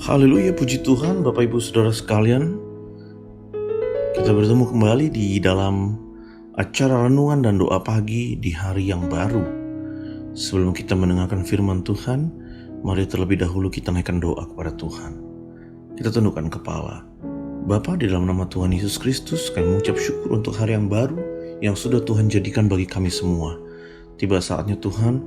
Haleluya, puji Tuhan, Bapak Ibu Saudara sekalian. Kita bertemu kembali di dalam acara renungan dan doa pagi di hari yang baru. Sebelum kita mendengarkan firman Tuhan, mari terlebih dahulu kita naikkan doa kepada Tuhan. Kita tundukkan kepala. Bapa, di dalam nama Tuhan Yesus Kristus, kami mengucap syukur untuk hari yang baru yang sudah Tuhan jadikan bagi kami semua. Tiba saatnya Tuhan,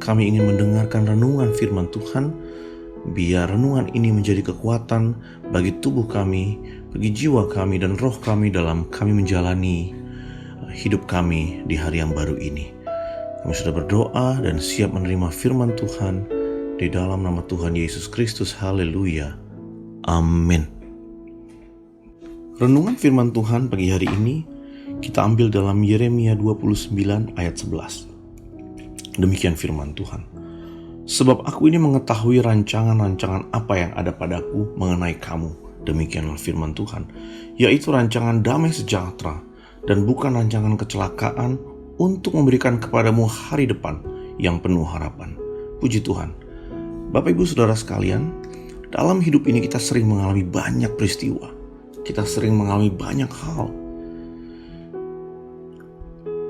kami ingin mendengarkan renungan firman Tuhan. Biar renungan ini menjadi kekuatan bagi tubuh kami, bagi jiwa kami dan roh kami dalam kami menjalani hidup kami di hari yang baru ini. Kami sudah berdoa dan siap menerima firman Tuhan di dalam nama Tuhan Yesus Kristus. Haleluya. Amin. Renungan firman Tuhan pagi hari ini kita ambil dalam Yeremia 29 ayat 11. Demikian firman Tuhan. Sebab aku ini mengetahui rancangan-rancangan apa yang ada padaku mengenai kamu. Demikianlah firman Tuhan. Yaitu rancangan damai sejahtera dan bukan rancangan kecelakaan, untuk memberikan kepadamu hari depan yang penuh harapan. Puji Tuhan. Bapak Ibu Saudara sekalian, dalam hidup ini kita sering mengalami banyak peristiwa. Kita sering mengalami banyak hal.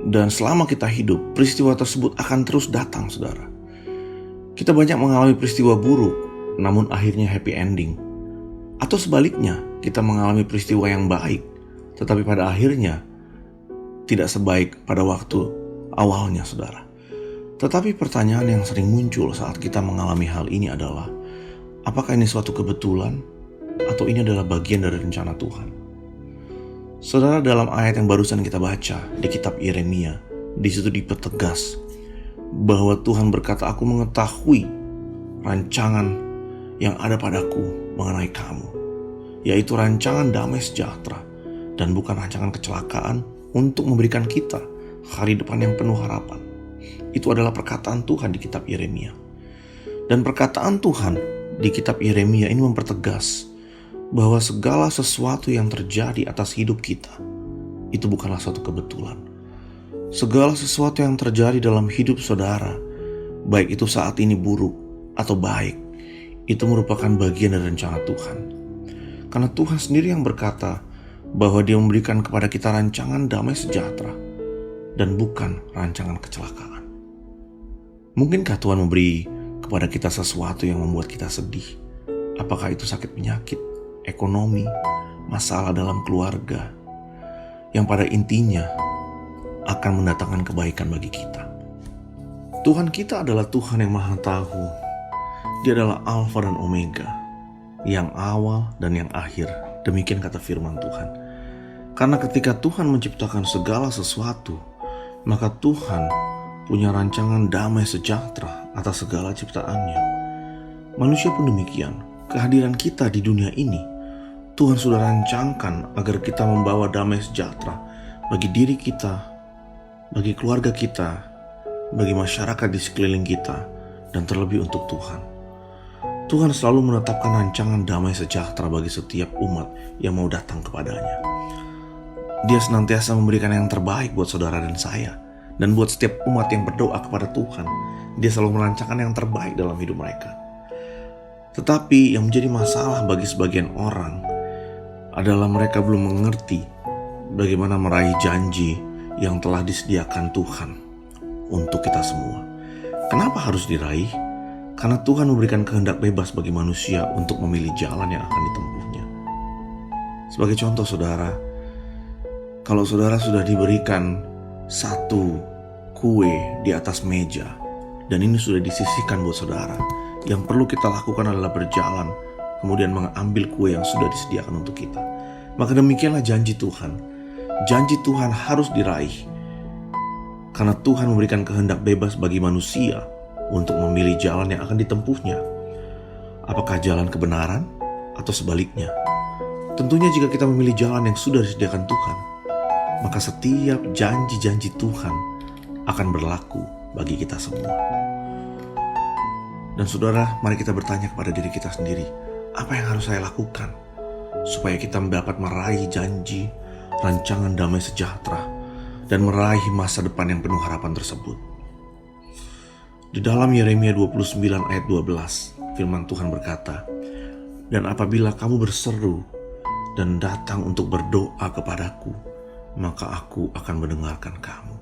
Dan selama kita hidup, peristiwa tersebut akan terus datang, saudara. Kita banyak mengalami peristiwa buruk, namun akhirnya happy ending. Atau sebaliknya, kita mengalami peristiwa yang baik, tetapi pada akhirnya tidak sebaik pada waktu awalnya, saudara. Tetapi pertanyaan yang sering muncul saat kita mengalami hal ini adalah, apakah ini suatu kebetulan, atau ini adalah bagian dari rencana Tuhan? Saudara, dalam ayat yang barusan kita baca di kitab Yeremia, di situ dipertegas bahwa Tuhan berkata, aku mengetahui rancangan yang ada padaku mengenai kamu, yaitu rancangan damai sejahtera dan bukan rancangan kecelakaan, untuk memberikan kita hari depan yang penuh harapan. Itu adalah perkataan Tuhan di kitab Yeremia. Dan perkataan Tuhan di kitab Yeremia ini mempertegas bahwa segala sesuatu yang terjadi atas hidup kita itu bukanlah suatu kebetulan. Segala sesuatu yang terjadi dalam hidup saudara, baik itu saat ini buruk atau baik, itu merupakan bagian dari rencana Tuhan. Karena Tuhan sendiri yang berkata bahwa Dia memberikan kepada kita rancangan damai sejahtera dan bukan rancangan kecelakaan. Mungkinkah Tuhan memberi kepada kita sesuatu yang membuat kita sedih? Apakah itu sakit penyakit, ekonomi, masalah dalam keluarga, yang pada intinya akan mendatangkan kebaikan bagi kita. Tuhan kita adalah Tuhan yang Maha Tahu. Dia adalah Alfa dan Omega, yang awal dan yang akhir. Demikian kata firman Tuhan. Karena ketika Tuhan menciptakan segala sesuatu, maka Tuhan punya rancangan damai sejahtera atas segala ciptaannya. Manusia pun demikian. Kehadiran kita di dunia ini, Tuhan sudah rancangkan agar kita membawa damai sejahtera bagi diri kita, bagi keluarga kita, bagi masyarakat di sekeliling kita, dan terlebih untuk Tuhan. Tuhan selalu menetapkan rancangan damai sejahtera bagi setiap umat yang mau datang kepadanya. Dia senantiasa memberikan yang terbaik buat saudara dan saya, dan buat setiap umat yang berdoa kepada Tuhan. Dia selalu merancangkan yang terbaik dalam hidup mereka. Tetapi yang menjadi masalah bagi sebagian orang adalah mereka belum mengerti bagaimana meraih janji yang telah disediakan Tuhan untuk kita semua. Kenapa harus diraih? Karena Tuhan memberikan kehendak bebas bagi manusia untuk memilih jalan yang akan ditempuhnya. Sebagai contoh, saudara, kalau saudara sudah diberikan satu kue di atas meja, dan ini sudah disisihkan buat saudara, yang perlu kita lakukan adalah berjalan, kemudian mengambil kue yang sudah disediakan untuk kita. Maka demikianlah janji Tuhan. Janji Tuhan harus diraih, karena Tuhan memberikan kehendak bebas bagi manusia untuk memilih jalan yang akan ditempuhnya. Apakah jalan kebenaran atau sebaliknya? Tentunya jika kita memilih jalan yang sudah disediakan Tuhan, maka setiap janji-janji Tuhan akan berlaku bagi kita semua. Dan saudara, mari kita bertanya kepada diri kita sendiri, apa yang harus saya lakukan supaya kita dapat meraih janji rancangan damai sejahtera dan meraih masa depan yang penuh harapan tersebut? Di dalam Yeremia 29 ayat 12, firman Tuhan berkata, Dan apabila kamu berseru dan datang untuk berdoa kepadaku, maka aku akan mendengarkan kamu.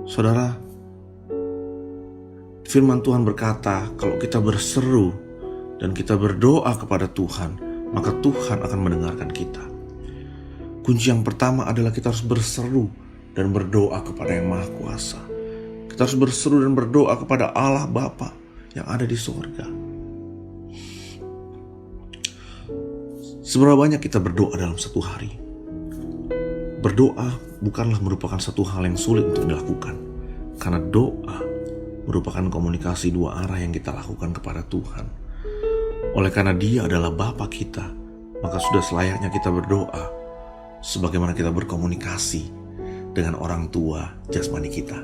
Saudara, firman Tuhan berkata, kalau kita berseru dan kita berdoa kepada Tuhan, maka Tuhan akan mendengarkan kita. Kunci yang pertama adalah kita harus berseru dan berdoa kepada Yang Maha Kuasa. Kita harus berseru dan berdoa kepada Allah Bapa yang ada di surga. Seberapa banyak kita berdoa dalam satu hari? Berdoa bukanlah merupakan satu hal yang sulit untuk dilakukan, karena doa merupakan komunikasi dua arah yang kita lakukan kepada Tuhan. Oleh karena Dia adalah Bapa kita, maka sudah selayaknya kita berdoa sebagaimana kita berkomunikasi dengan orang tua jasmani kita.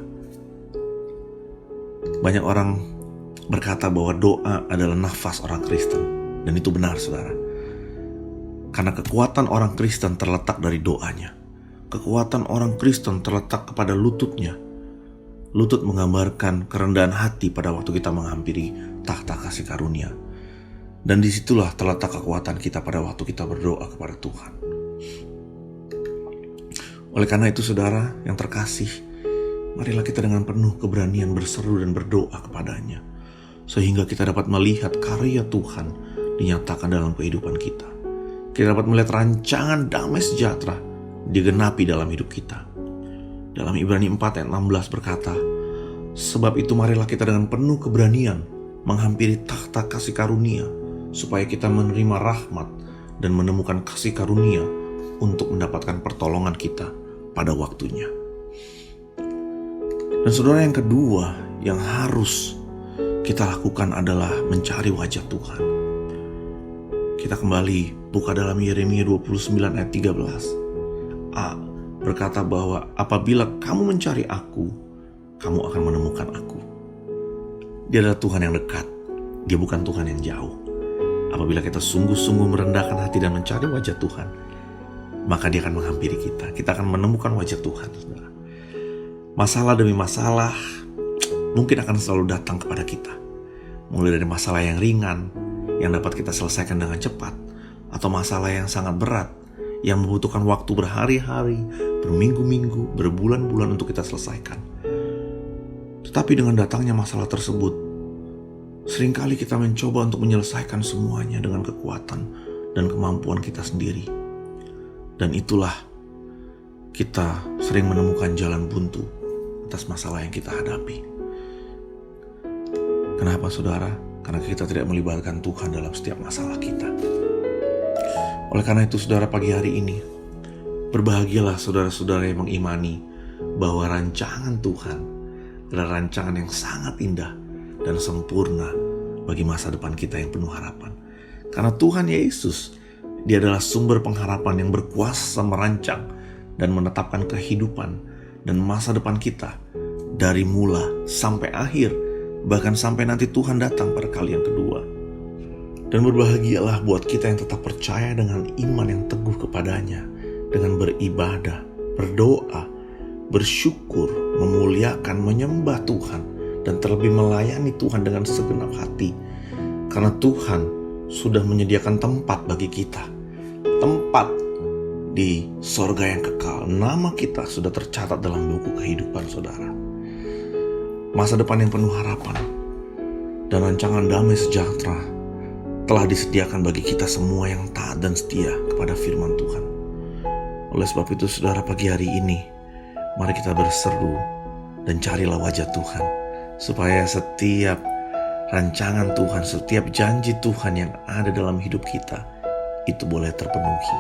Banyak orang berkata bahwa doa adalah nafas orang Kristen, dan itu benar, saudara. Karena kekuatan orang Kristen terletak dari doanya. Kekuatan orang Kristen terletak kepada lututnya. Lutut menggambarkan kerendahan hati pada waktu kita menghampiri tahta kasih karunia. Dan disitulah terletak kekuatan kita pada waktu kita berdoa kepada Tuhan. Oleh karena itu, saudara yang terkasih, marilah kita dengan penuh keberanian berseru dan berdoa kepadanya, sehingga kita dapat melihat karya Tuhan dinyatakan dalam kehidupan kita. Kita dapat melihat rancangan damai sejahtera digenapi dalam hidup kita. Dalam Ibrani 4 ayat 16 berkata, sebab itu marilah kita dengan penuh keberanian menghampiri takhta kasih karunia, supaya kita menerima rahmat dan menemukan kasih karunia untuk mendapatkan pertolongan kita pada waktunya. Dan saudara, yang kedua yang harus kita lakukan adalah mencari wajah Tuhan. Kita kembali buka dalam Yeremia 29 ayat 13. A berkata bahwa apabila kamu mencari aku, kamu akan menemukan aku. Dia adalah Tuhan yang dekat. Dia bukan Tuhan yang jauh. Apabila kita sungguh-sungguh merendahkan hati dan mencari wajah Tuhan, maka Dia akan menghampiri kita. Kita akan menemukan wajah Tuhan, saudara. Masalah demi masalah mungkin akan selalu datang kepada kita. Mulai dari masalah yang ringan yang dapat kita selesaikan dengan cepat, atau masalah yang sangat berat yang membutuhkan waktu berhari-hari, berminggu-minggu, berbulan-bulan untuk kita selesaikan. Tetapi dengan datangnya masalah tersebut, seringkali kita mencoba untuk menyelesaikan semuanya dengan kekuatan dan kemampuan kita sendiri. Dan itulah kita sering menemukan jalan buntu atas masalah yang kita hadapi. Kenapa, saudara? Karena kita tidak melibatkan Tuhan dalam setiap masalah kita. Oleh karena itu, saudara, pagi hari ini, berbahagialah saudara-saudara yang mengimani bahwa rancangan Tuhan adalah rancangan yang sangat indah dan sempurna bagi masa depan kita yang penuh harapan. Karena Tuhan Yesus, Dia adalah sumber pengharapan yang berkuasa merancang dan menetapkan kehidupan dan masa depan kita dari mula sampai akhir, bahkan sampai nanti Tuhan datang pada kali yang kedua. Dan berbahagialah buat kita yang tetap percaya dengan iman yang teguh kepadanya, dengan beribadah, berdoa, bersyukur, memuliakan, menyembah Tuhan, dan terlebih melayani Tuhan dengan segenap hati. Karena Tuhan sudah menyediakan tempat bagi kita, tempat di sorga yang kekal. Nama kita sudah tercatat dalam buku kehidupan, saudara. Masa depan yang penuh harapan dan rancangan damai sejahtera telah disediakan bagi kita semua yang taat dan setia kepada firman Tuhan. Oleh sebab itu, saudara, pagi hari ini mari kita berseru dan carilah wajah Tuhan, supaya setiap rancangan Tuhan, setiap janji Tuhan yang ada dalam hidup kita itu boleh terpenuhi,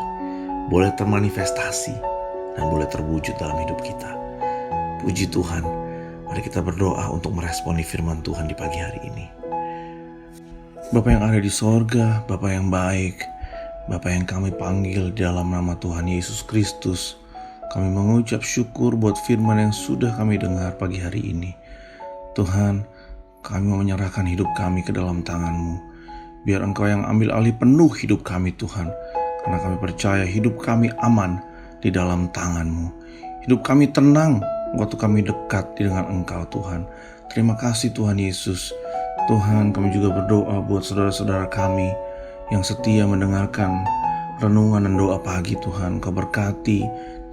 boleh termanifestasi, dan boleh terwujud dalam hidup kita. Puji Tuhan. Mari kita berdoa untuk meresponi firman Tuhan di pagi hari ini. Bapa yang ada di sorga, Bapa yang baik, Bapa yang kami panggil di dalam nama Tuhan Yesus Kristus, kami mengucap syukur buat firman yang sudah kami dengar pagi hari ini. Tuhan, kami mau menyerahkan hidup kami ke dalam tangan-Mu. Biar Engkau yang ambil alih penuh hidup kami, Tuhan. Karena kami percaya hidup kami aman di dalam tangan-Mu. Hidup kami tenang waktu kami dekat dengan Engkau, Tuhan. Terima kasih Tuhan Yesus. Tuhan, kami juga berdoa buat saudara-saudara kami yang setia mendengarkan renungan dan doa pagi Tuhan. Kau berkati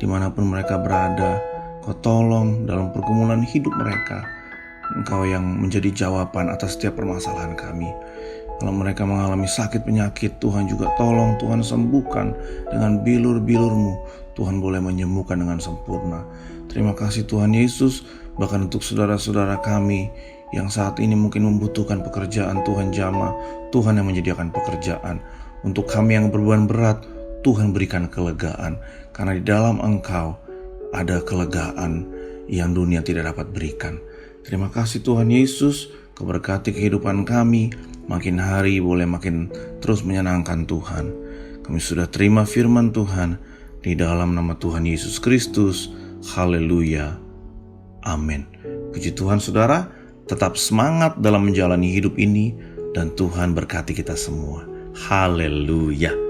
dimanapun mereka berada. Kau tolong dalam pergumulan hidup mereka. Engkau yang menjadi jawaban atas setiap permasalahan kami. Kalau mereka mengalami sakit penyakit, Tuhan juga tolong, Tuhan sembuhkan dengan bilur-bilur-Mu. Tuhan boleh menyembuhkan dengan sempurna. Terima kasih Tuhan Yesus, bahkan untuk saudara-saudara kami yang saat ini mungkin membutuhkan pekerjaan, Tuhan jamah, Tuhan yang menyediakan pekerjaan. Untuk kami yang berbeban berat, Tuhan berikan kelegaan, karena di dalam Engkau ada kelegaan yang dunia tidak dapat berikan. Terima kasih Tuhan Yesus, Kau berkati kehidupan kami, makin hari boleh makin terus menyenangkan Tuhan. Kami sudah terima firman Tuhan di dalam nama Tuhan Yesus Kristus. Haleluya. Amin. Puji Tuhan saudara, tetap semangat dalam menjalani hidup ini dan Tuhan berkati kita semua. Haleluya.